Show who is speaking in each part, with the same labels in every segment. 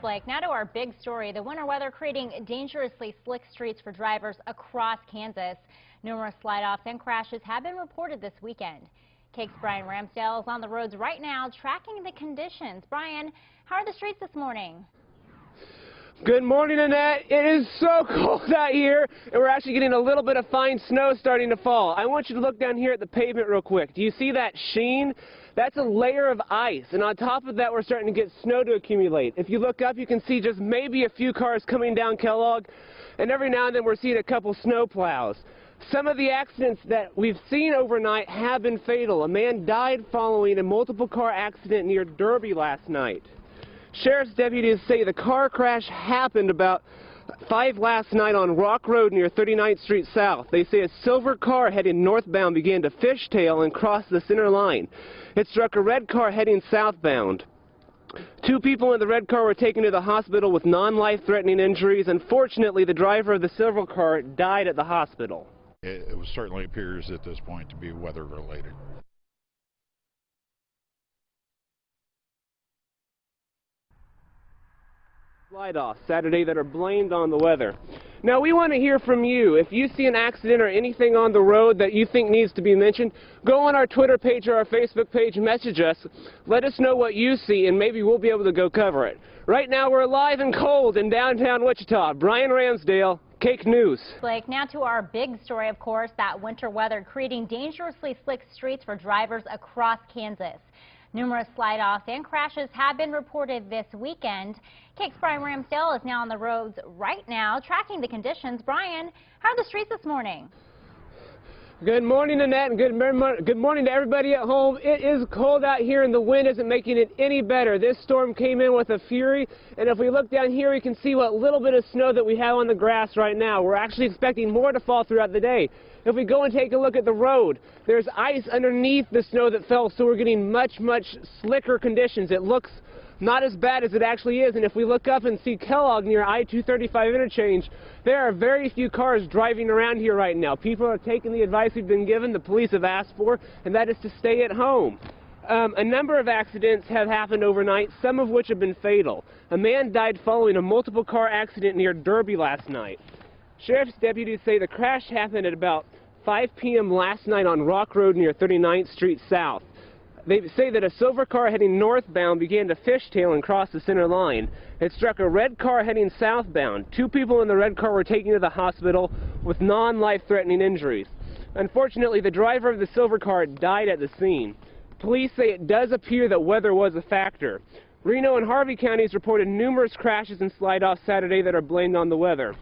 Speaker 1: Blake, now to our big story. The winter weather creating dangerously slick streets for drivers across Kansas. Numerous slide-offs and crashes have been reported this weekend. KAKE's Bryan Ramsdale is on the roads right now tracking the conditions. Bryan, how are the streets this morning?
Speaker 2: Good morning, Annette. It is so cold out here, and we're actually getting a little bit of fine snow starting to fall. I want you to look down here at the pavement real quick. Do you see that sheen? That's a layer of ice, and on top of that, we're starting to get snow to accumulate. If you look up, you can see just maybe a few cars coming down Kellogg, and every now and then we're seeing a couple snow plows. Some of the accidents that we've seen overnight have been fatal. A man died following a multiple car accident near Derby last night. Sheriff's deputies say the car crash happened about 5 last night on Rock Road near 39th Street South. They say a silver car heading northbound began to fishtail and cross the center line. It struck a red car heading southbound. 2 people in the red car were taken to the hospital with non-life-threatening injuries. Unfortunately, the driver of the silver car died at the hospital.
Speaker 3: It certainly appears at this point to be weather-related.
Speaker 2: Slide-offs Saturday that are blamed on the weather. Now, we want to hear from you. If you see an accident or anything on the road that you think needs to be mentioned, go on our Twitter page or our Facebook page, message us, let us know what you see, and maybe we'll be able to go cover it. Right now, we're live and cold in downtown Wichita. Bryan Ramsdale, KAKE News.
Speaker 1: Blake, now to our big story, of course, that winter weather creating dangerously slick streets for drivers across Kansas. Numerous slide-offs and crashes have been reported this weekend. KAKE's Bryan Ramsdale is now on the roads right now, tracking the conditions. Bryan, how are the streets this morning?
Speaker 2: Good morning, Annette, and good morning to everybody at home. It is cold out here, and the wind isn't making it any better. This storm came in with a fury, and if we look down here, we can see what little bit of snow that we have on the grass right now. We're actually expecting more to fall throughout the day. If we go and take a look at the road, there's ice underneath the snow that fell, so we're getting much slicker conditions. It looks not as bad as it actually is, and if we look up and see Kellogg near I-235 interchange, there are very few cars driving around here right now. People are taking the advice we've been given, the police have asked for, and that is to stay at home. A number of accidents have happened overnight, some of which have been fatal. A man died following a multiple car accident near Derby last night. Sheriff's deputies say the crash happened at about 5 p.m. last night on Rock Road near 39th Street South. They say that a silver car heading northbound began to fishtail and cross the center line. It struck a red car heading southbound. 2 people in the red car were taken to the hospital with non-life-threatening injuries. Unfortunately, the driver of the silver car died at the scene. Police say it does appear that weather was a factor. Reno and Harvey counties reported numerous crashes and slide-offs Saturday that are blamed on the weather.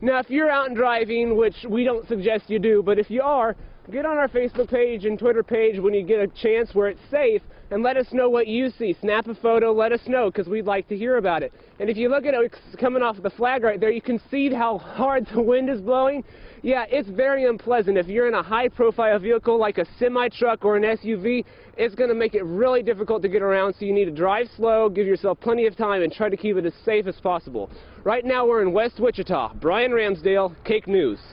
Speaker 2: Now, if you're out and driving, which we don't suggest you do, but if you are, get on our Facebook page and Twitter page when you get a chance where it's safe and let us know what you see. Snap a photo, let us know, because we'd like to hear about it. And if you look at it coming off the flag right there, you can see how hard the wind is blowing. Yeah, it's very unpleasant. If you're in a high-profile vehicle like a semi-truck or an SUV, it's going to make it really difficult to get around, so you need to drive slow, give yourself plenty of time, and try to keep it as safe as possible. Right now, we're in West Wichita. Bryan Ramsdale, KAKE News.